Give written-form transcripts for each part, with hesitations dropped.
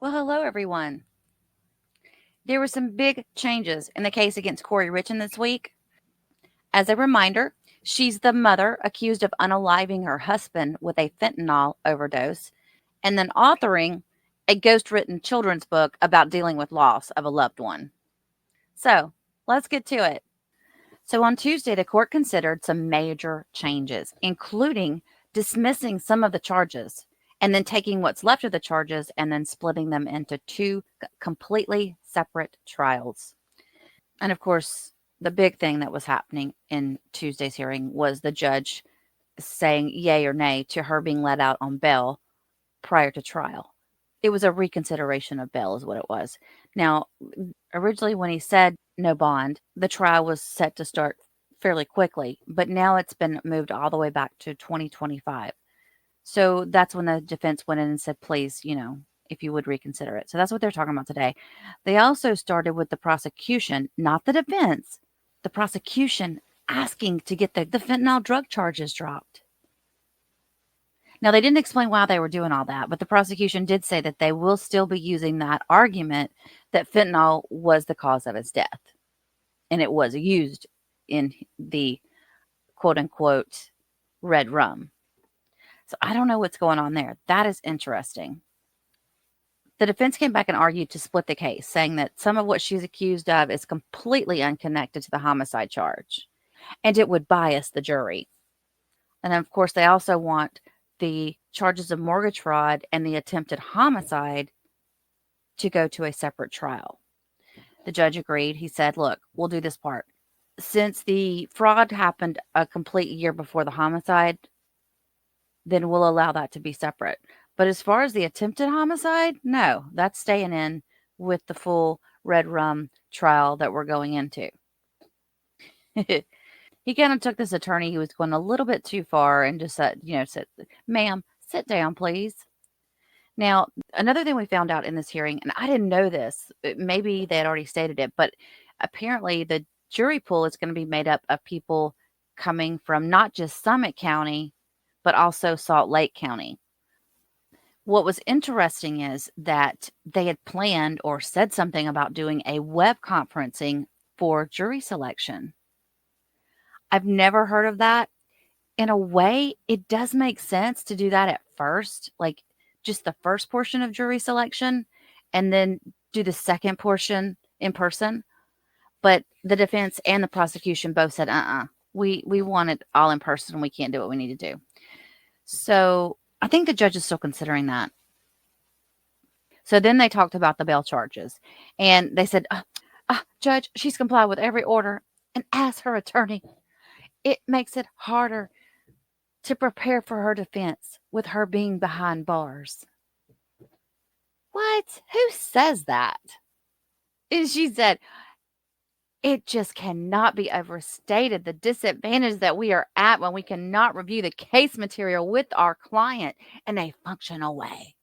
Well, hello, everyone. There were some big changes in the case against Kouri Richins this week. As a reminder, she's the mother accused of unaliving her husband with a fentanyl overdose and then authoring a ghost written children's book about dealing with loss of a loved one. So, let's get to it. So, on Tuesday, the court considered some major changes, including dismissing some of the charges and then taking what's left of the charges and then splitting them into two completely separate trials. And of course, the big thing that was happening in Tuesday's hearing was the judge saying yay or nay to her being let out on bail prior to trial. It was a reconsideration of bail, is what it was. Now, originally, when he said no bond, the trial was set to start fairly quickly, but now it's been moved all the way back to 2025. So that's when the defense went in and said, please, if you would reconsider it. So that's what they're talking about today. They also started with the prosecution, not the defense, the prosecution asking to get the fentanyl drug charges dropped. Now, they didn't explain why they were doing all that, but the prosecution did say that they will still be using that argument that fentanyl was the cause of his death. And it was used in the quote unquote red rum. So I don't know what's going on there. That is interesting. The defense came back and argued to split the case, saying that some of what she's accused of is completely unconnected to the homicide charge and it would bias the jury. And of course, they also want the charges of mortgage fraud and the attempted homicide to go to a separate trial. The judge agreed. He said, look, we'll do this part. Since the fraud happened a complete year before the homicide, then we'll allow that to be separate. But as far as the attempted homicide, no, that's staying in with the full red rum trial that we're going into. He kind of took this attorney who was going a little bit too far and just said, ma'am, sit down, please. Now, another thing we found out in this hearing, and I didn't know this, maybe they had already stated it, but apparently the jury pool is going to be made up of people coming from not just Summit County, but also Salt Lake County. What was interesting is that they had planned or said something about doing a web conferencing for jury selection. I've never heard of that. In a way, it does make sense to do that at first, like just the first portion of jury selection, and then do the second portion in person. But the defense and the prosecution both said, we want it all in person. We can't do what we need to do. So I think the judge is still considering that. So then they talked about the bail charges, and they said, Judge, she's complied with every order, and as her attorney, it makes it harder to prepare for her defense with her being behind bars. What? Who says that? And she said, it just cannot be overstated the disadvantage that we are at when we cannot review the case material with our client in a functional way.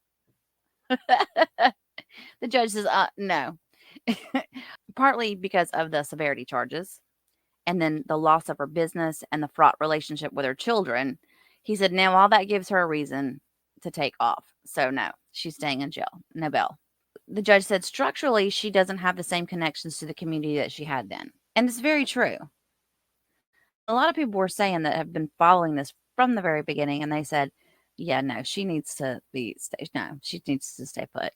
The judge says, no. Partly because of the severity charges and then the loss of her business and the fraught relationship with her children. He said, now all that gives her a reason to take off. So no, she's staying in jail. No bail. The judge said structurally, she doesn't have the same connections to the community that she had then. And it's very true. A lot of people were saying that have been following this from the very beginning, and they said, yeah, no, she needs to she needs to stay put.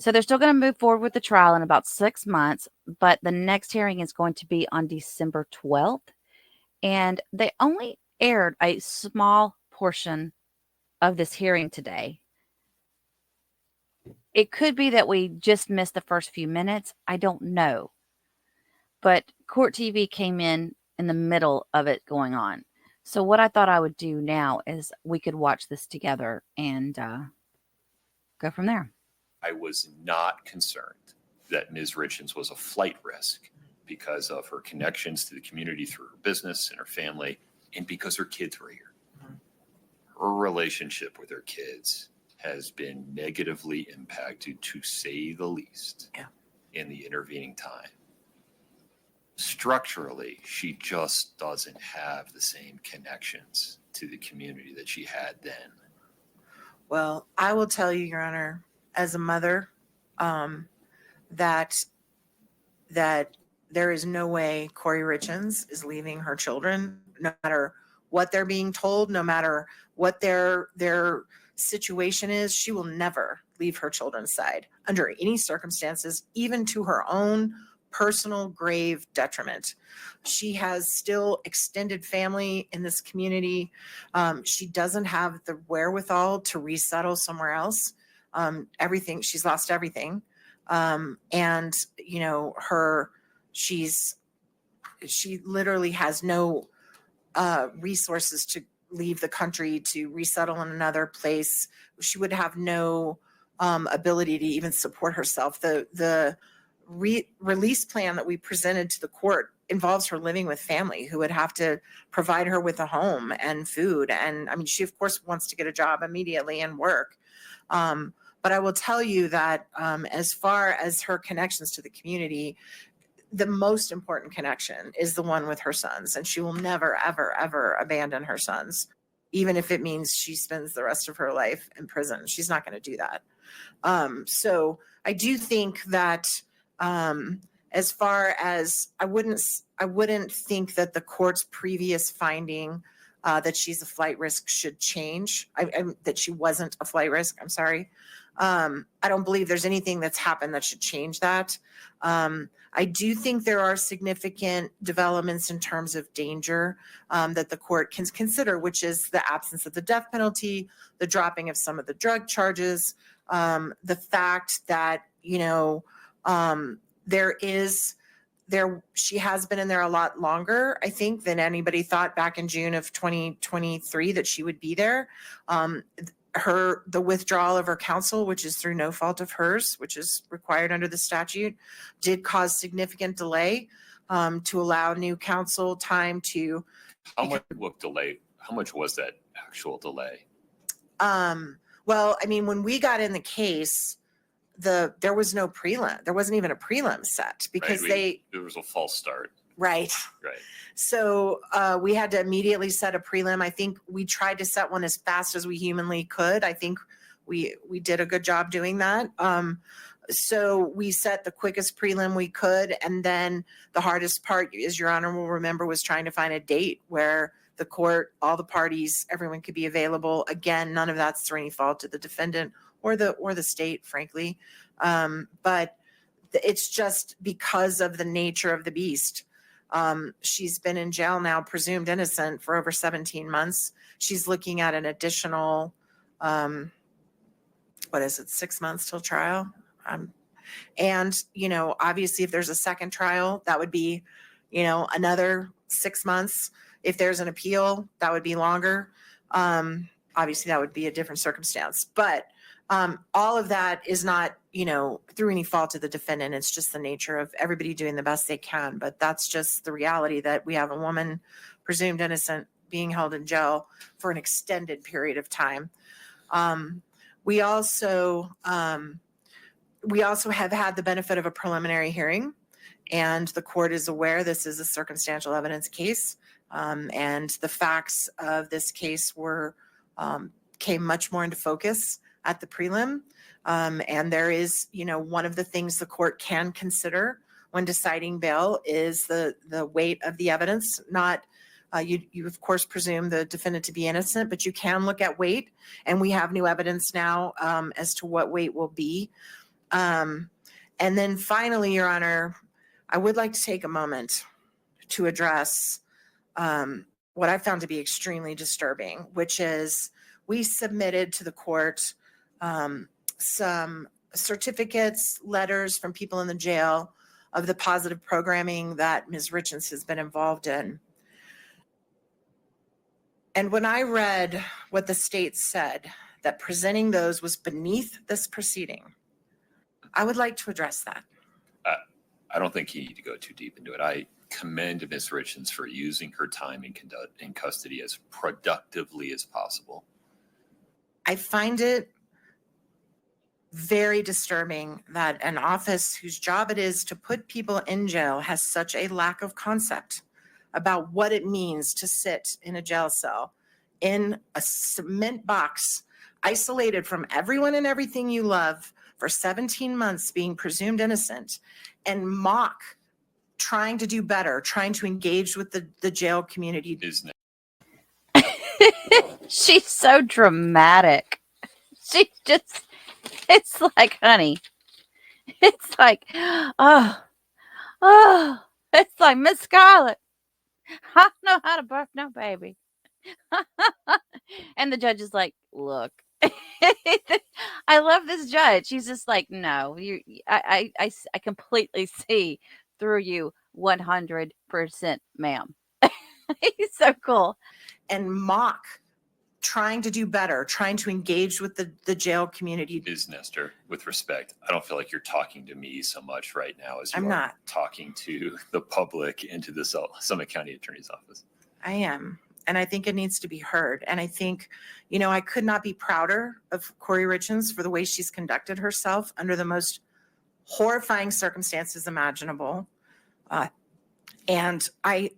So they're still going to move forward with the trial in about 6 months, but the next hearing is going to be on December 12th. And they only aired a small portion of this hearing today. It could be that we just missed the first few minutes. I don't know. But Court TV came in the middle of it going on. So what I thought I would do now is we could watch this together and go from there. I was not concerned that Ms. Richins was a flight risk because of her connections to the community through her business and her family, and because her kids were here. Her relationship with her kids has been negatively impacted, to say the least, in the intervening time. Structurally, she just doesn't have the same connections to the community that she had then. Well, I will tell you, Your Honor, as a mother, that there is no way Kouri Richins is leaving her children, no matter what they're being told, no matter what their situation is. She will never leave her children's side under any circumstances, even to her own personal grave detriment. She has still extended family in this community. She doesn't have the wherewithal to resettle somewhere else. She's lost everything. And you know, she literally has no resources to leave the country to resettle in another place. She would have no ability to even support herself. The release plan that we presented to the court involves her living with family who would have to provide her with a home and food. And I mean, she of course wants to get a job immediately and work. But I will tell you that as far as her connections to the community, the most important connection is the one with her sons. And she will never, ever, ever abandon her sons, even if it means she spends the rest of her life in prison. She's not going to do that. So I do think that as far as I wouldn't think that the court's previous finding that she's a flight risk should change. That she wasn't a flight risk. I'm sorry. I don't believe there's anything that's happened that should change that. I do think there are significant developments in terms of danger that the court can consider, which is the absence of the death penalty, the dropping of some of the drug charges, the fact that, you know, she has been in there a lot longer, I think, than anybody thought back in June of 2023 that she would be there. The withdrawal of her counsel, which is through no fault of hers, which is required under the statute, did cause significant delay to allow new counsel time to. How much was that actual delay? Well, I mean, when we got in the case, there was no prelim. There wasn't even a prelim set because there was a false start. Right. Right. So we had to immediately set a prelim. I think we tried to set one as fast as we humanly could. I think we did a good job doing that. So we set the quickest prelim we could. And then the hardest part, as Your Honor will remember, was trying to find a date where the court, all the parties, everyone could be available. Again, none of that's through any fault to the defendant or the state, frankly. But it's just because of the nature of the beast. She's been in jail now, presumed innocent, for over 17 months. She's looking at an additional, 6 months till trial? And, you know, obviously if there's a second trial, that would be, you know, another 6 months. If there's an appeal, that would be longer. Obviously that would be a different circumstance. But all of that is not, you know, through any fault of the defendant. It's just the nature of everybody doing the best they can. But that's just the reality that we have a woman presumed innocent being held in jail for an extended period of time. We also have had the benefit of a preliminary hearing, and the court is aware this is a circumstantial evidence case, and the facts of this case came much more into focus at the prelim. And there is, you know, one of the things the court can consider when deciding bail is the weight of the evidence. Not, you of course presume the defendant to be innocent, but you can look at weight, and we have new evidence now as to what weight will be. And then finally, Your Honor, I would like to take a moment to address what I found to be extremely disturbing, which is we submitted to the court some certificates, letters from people in the jail of the positive programming that Ms. Richins has been involved in. And when I read what the state said, that presenting those was beneath this proceeding, I would like to address that. I don't think you need to go too deep into it. I commend Ms. Richins for using her time in custody as productively as possible. I find it very disturbing that an office whose job it is to put people in jail has such a lack of concept about what it means to sit in a jail cell in a cement box, isolated from everyone and everything you love, for 17 months being presumed innocent and mock trying to do better, trying to engage with the jail community. She's so dramatic. She just, it's like, honey, it's like, oh, it's like, Miss Scarlett, I don't know how to birth no baby. And the judge is like, look, I love this judge. He's just like, no, I completely see through you 100%, ma'am. He's so cool. And mock trying to do better, trying to engage with the jail community. Ms. Nestor, with respect, I don't feel like you're talking to me so much right now as you I'm are not. talking to the public and to the Summit County Attorney's Office. I am. And I think it needs to be heard. And I think, you know, I could not be prouder of Kouri Richins for the way she's conducted herself under the most horrifying circumstances imaginable. And I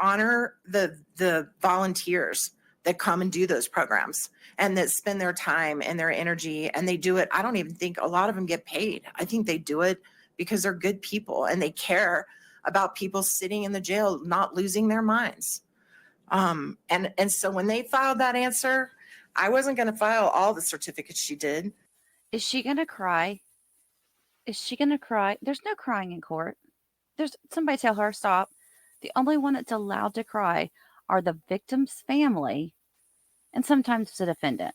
honor the volunteers that come and do those programs and that spend their time and their energy, and they do it. I don't even think a lot of them get paid. I think they do it because they're good people and they care about people sitting in the jail not losing their minds. And so when they filed that answer, I wasn't going to file all the certificates she did. Is she going to cry? Is she going to cry? There's no crying in court. There's somebody tell her stop. The only one that's allowed to cry are the victim's family and sometimes the defendant.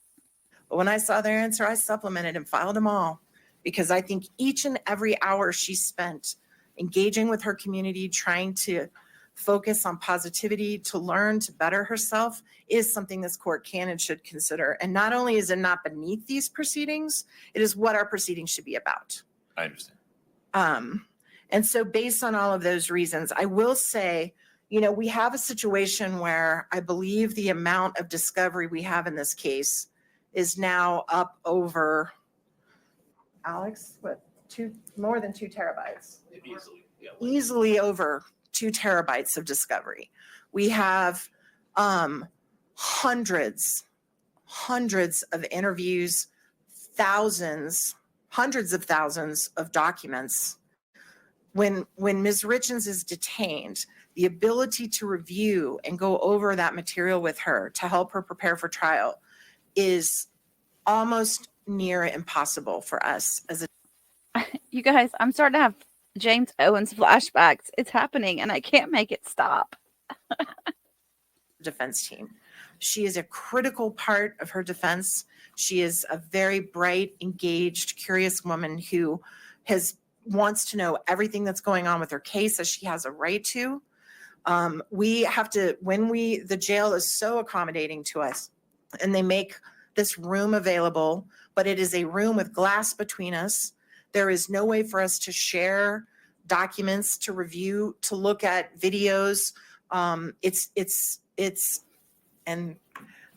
But when I saw their answer, I supplemented and filed them all because I think each and every hour she spent engaging with her community, trying to focus on positivity, to learn, to better herself is something this court can and should consider. And not only is it not beneath these proceedings, it is what our proceedings should be about. I understand. And so based on all of those reasons, I will say, you know, we have a situation where I believe the amount of discovery we have in this case is now up over, Alex, more than 2 terabytes? Easily, yeah. Easily over 2 terabytes of discovery. We have hundreds of interviews, hundreds of thousands of documents. When Ms. Richins is detained, the ability to review and go over that material with her to help her prepare for trial is almost near impossible for us as a You guys, I'm starting to have James Owens flashbacks. It's happening and I can't make it stop. defense team. She is a critical part of her defense. She is a very bright, engaged, curious woman who wants to know everything that's going on with her case, as she has a right to. We have to, the jail is so accommodating to us and they make this room available, but it is a room with glass between us. There is no way for us to share documents, to review, to look at videos. And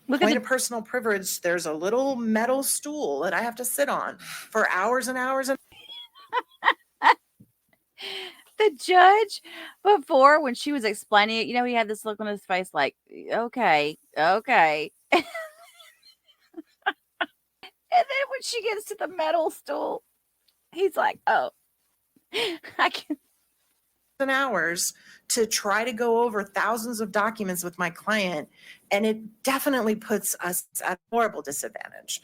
point of personal privilege, there's a little metal stool that I have to sit on for hours and hours. The judge, before, when she was explaining it, you know, he had this look on his face like, okay. And then when she gets to the metal stool, he's like, oh, I can. Hours to try to go over thousands of documents with my client, and it definitely puts us at a horrible disadvantage.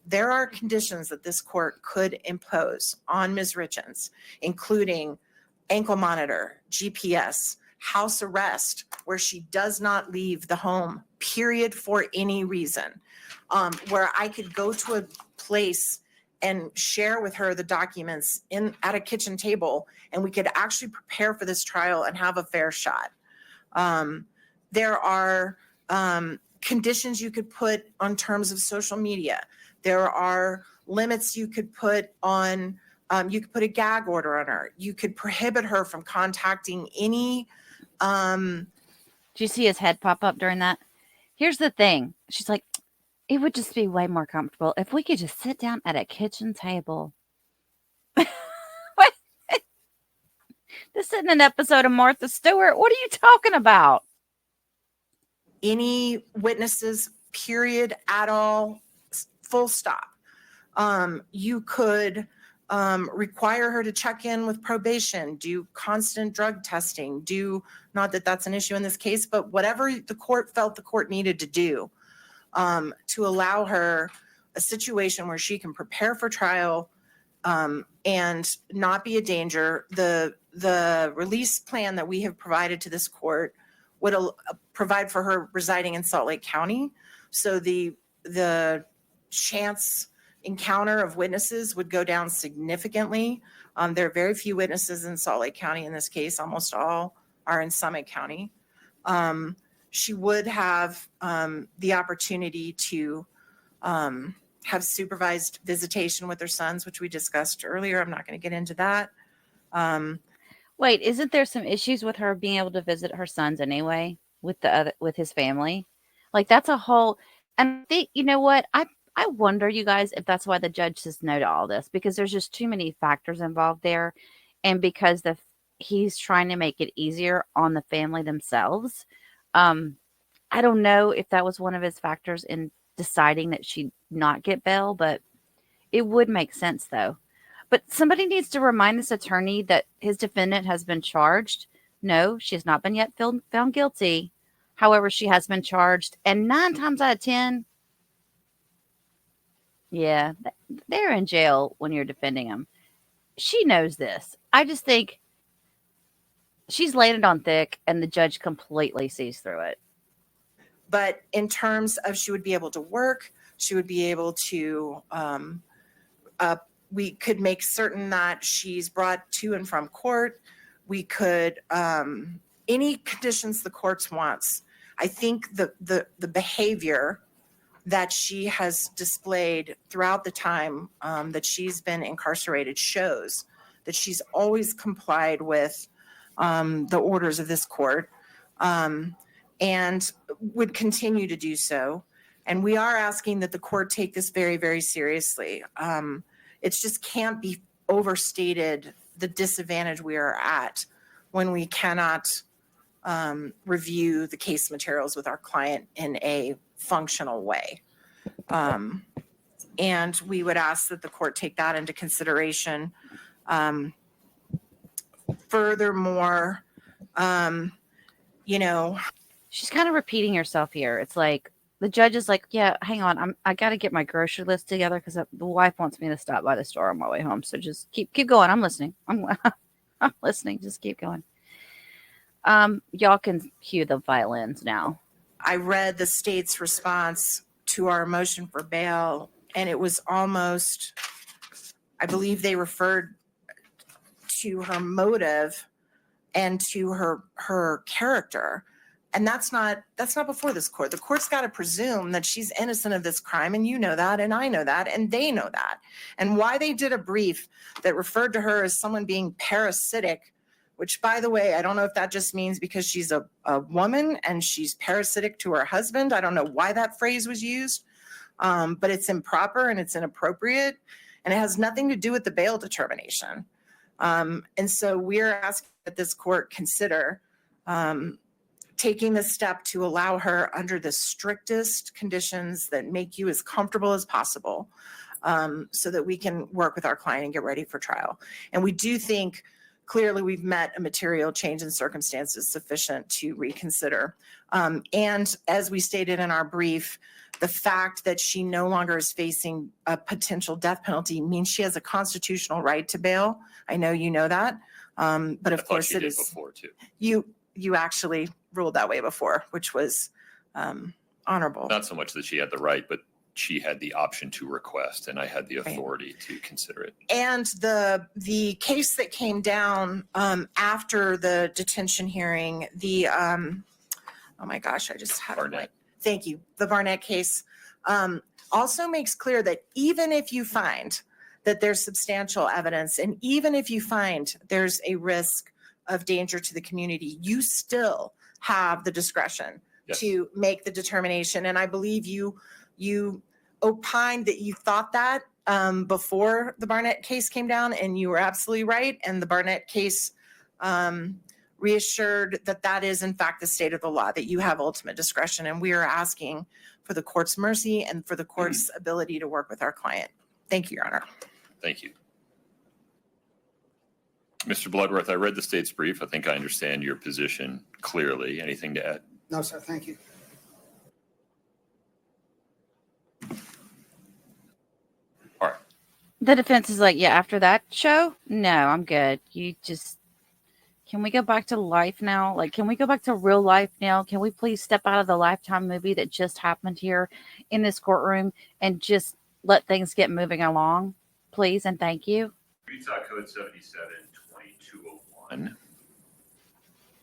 There are conditions that this court could impose on Ms. Richins, including ankle monitor, GPS, house arrest, where she does not leave the home, period, for any reason, where I could go to a place and share with her the documents at a kitchen table, and we could actually prepare for this trial and have a fair shot. There are conditions you could put on terms of social media. There are limits you could put on, you could put a gag order on her. You could prohibit her from contacting any. Did you see his head pop up during that? Here's the thing. She's like, it would just be way more comfortable if we could just sit down at a kitchen table. What? This isn't an episode of Martha Stewart. What are you talking about? Any witnesses, period, at all, full stop. You could require her to check in with probation, do constant drug testing, not that that's an issue in this case, but whatever the court felt the court needed to do to allow her a situation where she can prepare for trial and not be a danger. The release plan that we have provided to this court would provide for her residing in Salt Lake County. So the chance encounter of witnesses would go down significantly. There are very few witnesses in Salt Lake County in this case. Almost all are in Summit County. She would have the opportunity to have supervised visitation with her sons, which we discussed earlier. I'm not going to get into that. Wait, isn't there some issues with her being able to visit her sons anyway with his family? Like that's a whole, and I think, you know what? I wonder, you guys, if that's why the judge says no to all this, because there's just too many factors involved there. And because he's trying to make it easier on the family themselves. I don't know if that was one of his factors in deciding that she'd not get bail, but it would make sense though. But somebody needs to remind this attorney that his defendant has been charged. No, she has not been yet found guilty. However, she has been charged. And 9 times out of 10, yeah, they're in jail when you're defending them. She knows this. I just think she's laid it on thick and the judge completely sees through it. But in terms of she would be able to work, she would be able to, we could make certain that she's brought to and from court. We could, any conditions the courts wants. I think the behavior that she has displayed throughout the time that she's been incarcerated shows that she's always complied with the orders of this court and would continue to do so. And we are asking that the court take this very, very seriously. It just can't be overstated the disadvantage we are at when we cannot review the case materials with our client in a functional way. And we would ask that the court take that into consideration. Furthermore, she's kind of repeating herself here. It's like the judge is like, yeah, hang on. I got to get my grocery list together because the wife wants me to stop by the store on my way home. So just keep going. I'm listening. I'm listening. Just keep going. Y'all can cue the violins now. I read the state's response to our motion for bail, and it was almost, I believe they referred to her motive and to her character. And that's not before this court. The court's got to presume that she's innocent of this crime, and you know that, and I know that, and they know that. And why they did a brief that referred to her as someone being parasitic, which, by the way, I don't know if that just means because she's a woman and she's parasitic to her husband. I don't know why that phrase was used, but it's improper and it's inappropriate, and it has nothing to do with the bail determination. And so we're asking that this court consider taking the step to allow her under the strictest conditions that make you as comfortable as possible so that we can work with our client and get ready for trial. And we do think clearly we've met a material change in circumstances sufficient to reconsider. And as we stated in our brief, the fact that she no longer is facing a potential death penalty means she has a constitutional right to bail. I know you know that, but of course it is before too. You actually ruled that way before, which was honorable. Not so much that she had the right, but she had the option to request, and I had the authority to consider it. And the case that came down after the detention hearing, oh my gosh, I just had Barnett. Thank you. The Barnett case also makes clear that even if you find that there's substantial evidence, and even if you find there's a risk of danger to the community, you still have the discretion to make the determination. And I believe you opined that you thought that before the Barnett case came down, and you were absolutely right. And the Barnett case reassured that that is in fact the state of the law, that you have ultimate discretion. And we are asking for the court's mercy and for the court's ability to work with our client. Thank you, Your Honor. Thank you. Mr. Bloodworth, I read the state's brief. I think I understand your position clearly. Anything to add? No, sir. Thank you. All right. The defense is like, yeah, after that show, no, I'm good. Can we go back to life now? Like, can we go back to real life now? Can we please step out of the Lifetime movie that just happened here in this courtroom and just let things get moving along, please? And thank you. Utah Code 77-2201,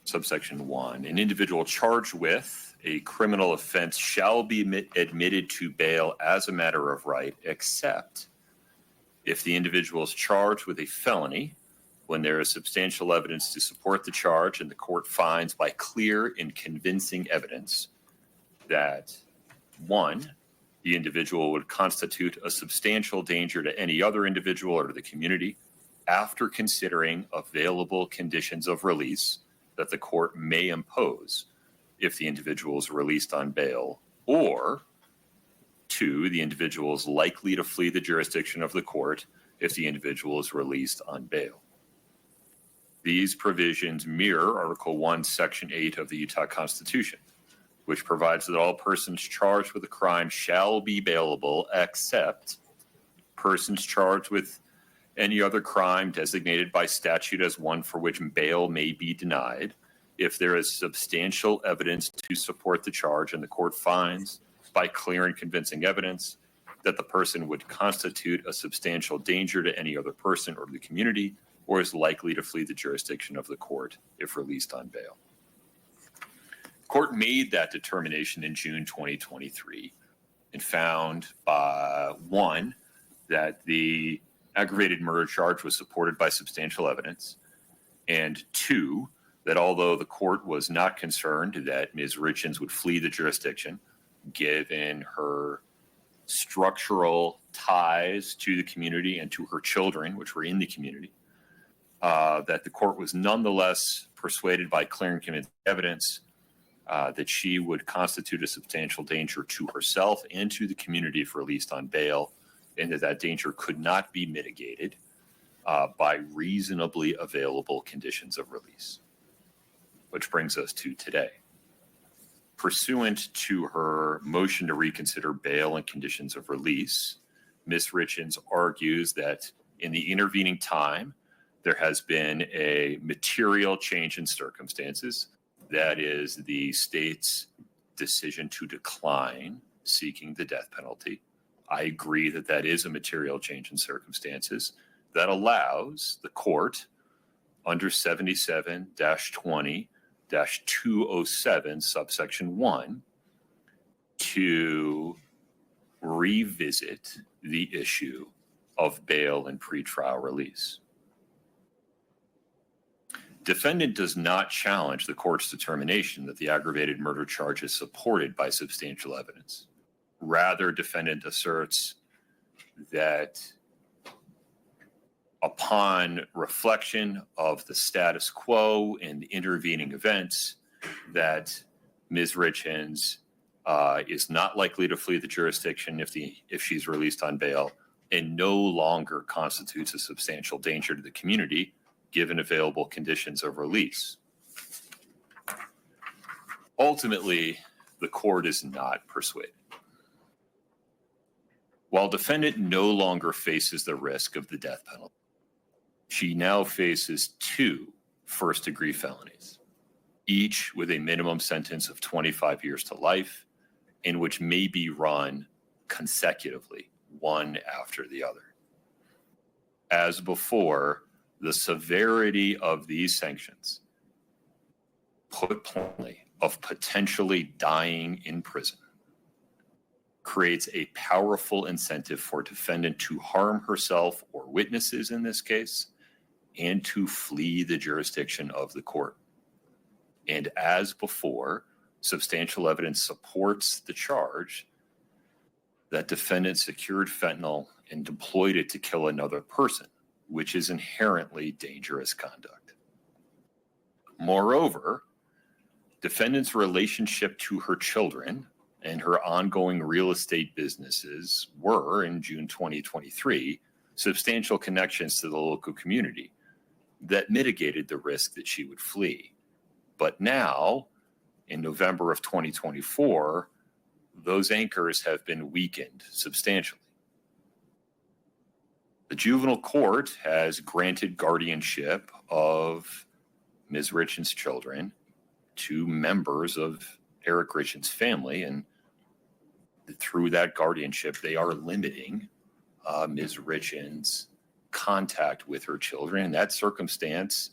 subsection 1. An individual charged with a criminal offense shall be admitted to bail as a matter of right, except if the individual is charged with a felony when there is substantial evidence to support the charge and the court finds by clear and convincing evidence that, 1, the individual would constitute a substantial danger to any other individual or to the community after considering available conditions of release that the court may impose if the individual is released on bail, or 2, the individual is likely to flee the jurisdiction of the court if the individual is released on bail. These provisions mirror Article 1, Section 8 of the Utah Constitution, which provides that all persons charged with a crime shall be bailable except persons charged with any other crime designated by statute as one for which bail may be denied if there is substantial evidence to support the charge and the court finds by clear and convincing evidence that the person would constitute a substantial danger to any other person or the community or is likely to flee the jurisdiction of the court if released on bail. The court made that determination in June 2023 and found, 1, that the aggravated murder charge was supported by substantial evidence, and 2, that although the court was not concerned that Ms. Richins would flee the jurisdiction, given her structural ties to the community and to her children, which were in the community, that the court was nonetheless persuaded by clear and convincing evidence that she would constitute a substantial danger to herself and to the community if released on bail, and that that danger could not be mitigated by reasonably available conditions of release. Which brings us to today. Pursuant to her motion to reconsider bail and conditions of release, Ms. Richins argues that in the intervening time, there has been a material change in circumstances. That is the state's decision to decline seeking the death penalty. I agree that that is a material change in circumstances that allows the court under 77-20-207 subsection 1 to revisit the issue of bail and pretrial release. Defendant does not challenge the court's determination that the aggravated murder charge is supported by substantial evidence. Rather, defendant asserts that upon reflection of the status quo and the intervening events, that Ms. Richins is not likely to flee the jurisdiction if she's released on bail and no longer constitutes a substantial danger to the community given available conditions of release. Ultimately, the court is not persuaded. While defendant no longer faces the risk of the death penalty, she now faces 2 first-degree felonies, each with a minimum sentence of 25 years to life, in which may be run consecutively, one after the other. As before, the severity of these sanctions, put plainly, of potentially dying in prison, creates a powerful incentive for defendant to harm herself or witnesses in this case, and to flee the jurisdiction of the court. And as before, substantial evidence supports the charge that defendant secured fentanyl and deployed it to kill another person, which is inherently dangerous conduct. Moreover, defendant's relationship to her children and her ongoing real estate businesses were, in June 2023, substantial connections to the local community that mitigated the risk that she would flee. But now, in November of 2024, those anchors have been weakened substantially. The juvenile court has granted guardianship of Ms. Richins' children to members of Eric Richins' family, and through that guardianship, they are limiting Ms. Richins' contact with her children, and that circumstance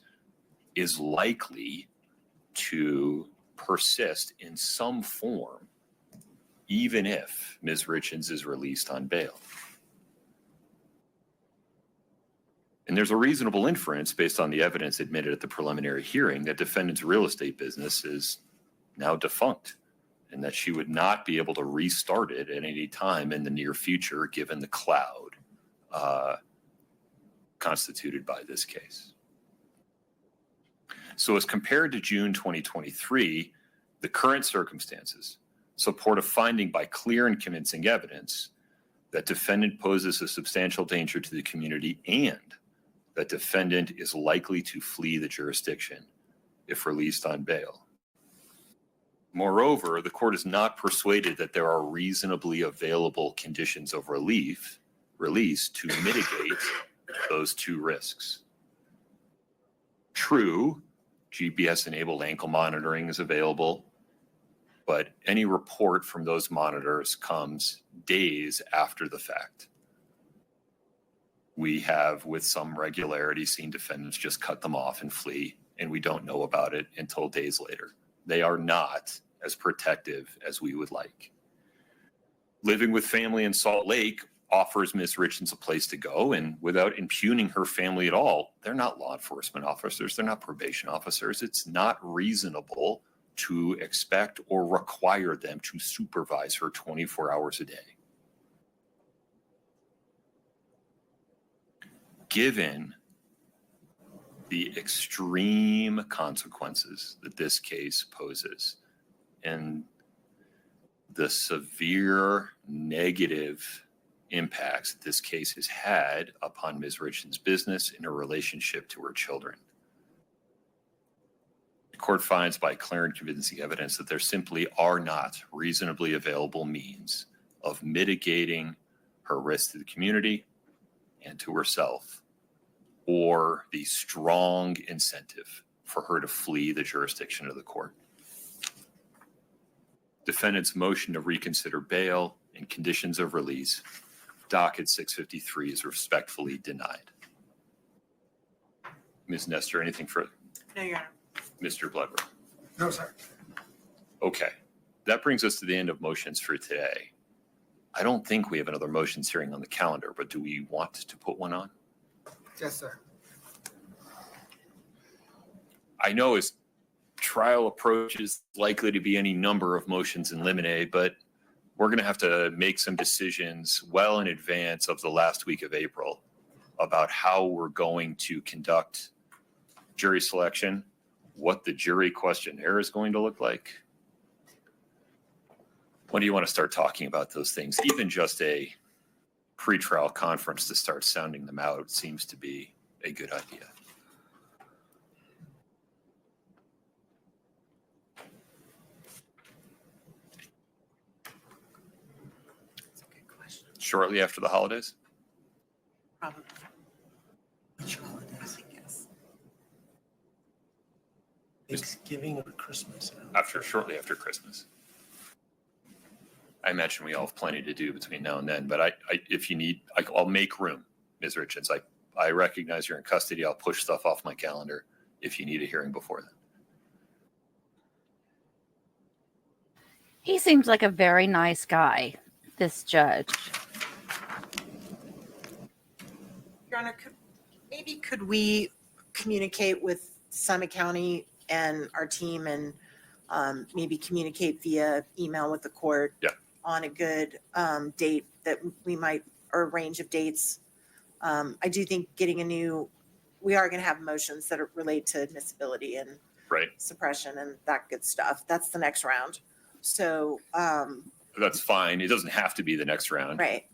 is likely to persist in some form, even if Ms. Richins is released on bail. And there's a reasonable inference based on the evidence admitted at the preliminary hearing that defendant's real estate business is now defunct and that she would not be able to restart it at any time in the near future, given the cloud constituted by this case. So as compared to June 2023, the current circumstances support a finding by clear and convincing evidence that defendant poses a substantial danger to the community and that defendant is likely to flee the jurisdiction if released on bail. Moreover, the court is not persuaded that there are reasonably available conditions of release to mitigate those two risks. True, GPS-enabled ankle monitoring is available, but any report from those monitors comes days after the fact. We have, with some regularity, seen defendants just cut them off and flee, and we don't know about it until days later. They are not as protective as we would like. Living with family in Salt Lake offers Ms. Richins a place to go, and without impugning her family at all, they're not law enforcement officers, they're not probation officers. It's not reasonable to expect or require them to supervise her 24 hours a day. Given the extreme consequences that this case poses and the severe negative impacts that this case has had upon Ms. Richins' business and her relationship to her children, the court finds by clear and convincing evidence that there simply are not reasonably available means of mitigating her risk to the community and to herself, or the strong incentive for her to flee the jurisdiction of the court. Defendant's motion to reconsider bail and conditions of release, docket 653, is respectfully denied. Ms. Nestor, anything further? No, Your Honor. Mr. Bloodworth? No, sir. Okay, that brings us to the end of motions for today. I don't think we have another motions hearing on the calendar, but do we want to put one on? Yes, sir. I know as trial approaches, likely to be any number of motions in limine, but we're going to have to make some decisions well in advance of the last week of April about how we're going to conduct jury selection, what the jury questionnaire is going to look like. When do you want to start talking about those things? Even just a pretrial conference to start sounding them out seems to be a good idea. That's a good question. Shortly after the holidays? Probably. Which holidays, I guess. Thanksgiving or Christmas? Shortly after Christmas. I imagine we all have plenty to do between now and then, but if you need, I'll make room, Ms. Richins. I recognize you're in custody. I'll push stuff off my calendar if you need a hearing before then. He seems like a very nice guy, this judge. Your Honor, could we communicate with Summit County and our team and maybe communicate via email with the court on a good date that we might, or a range of dates? I do think we are going to have motions that relate to admissibility and suppression and that good stuff. That's the next round. So That's fine. It doesn't have to be the next round. Right.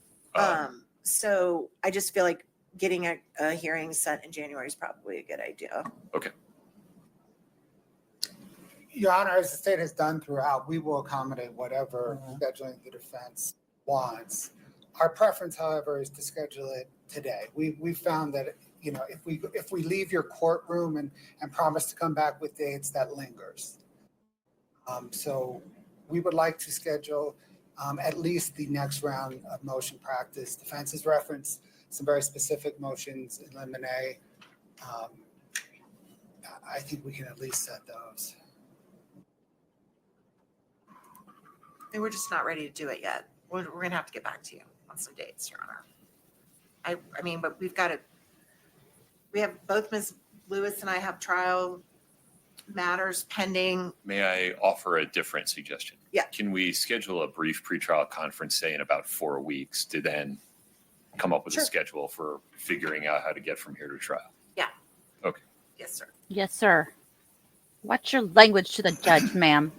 So I just feel like getting a hearing set in January is probably a good idea. Okay. Your Honor, as the state has done throughout, we will accommodate whatever scheduling the defense wants. Our preference, however, is to schedule it today. We found that, you know, if we leave your courtroom and promise to come back with dates, that lingers. So we would like to schedule at least the next round of motion practice. Defense has referenced some very specific motions in limine. I think we can at least set those. And we're just not ready to do it yet. We're going to have to get back to you on some dates, Your Honor. I mean, but we have both Ms. Lewis and I have trial matters pending. May I offer a different suggestion? Yeah. Can we schedule a brief pretrial conference, say in about 4 weeks, to then come up with Sure. a schedule for figuring out how to get from here to trial? Yeah. Okay. Yes, sir. Yes, sir. Watch your language to the judge, ma'am.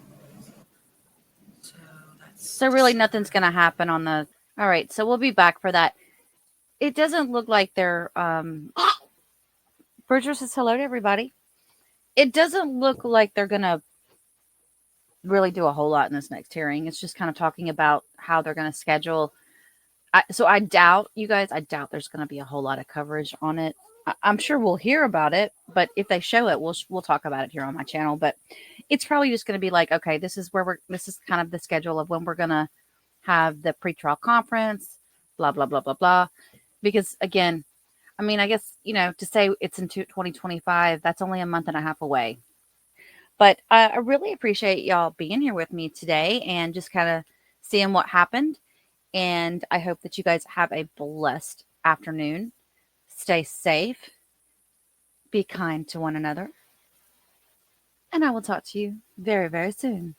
So that's So really nothing's going to happen on the... All right, so we'll be back for that. It doesn't look like they're... Bridger says hello to everybody. It doesn't look like they're going to really do a whole lot in this next hearing. It's just kind of talking about how they're going to schedule. So I doubt, you guys, there's going to be a whole lot of coverage on it. I'm sure we'll hear about it, but if they show it, we'll talk about it here on my channel. But it's probably just going to be like, okay, this is kind of the schedule of when we're going to have the pretrial conference, blah, blah, blah, blah, blah. Because again, I mean, I guess, you know, to say it's in 2025, that's only a month and a half away. But I really appreciate y'all being here with me today and just kind of seeing what happened. And I hope that you guys have a blessed afternoon. Stay safe. Be kind to one another. And I will talk to you very, very soon.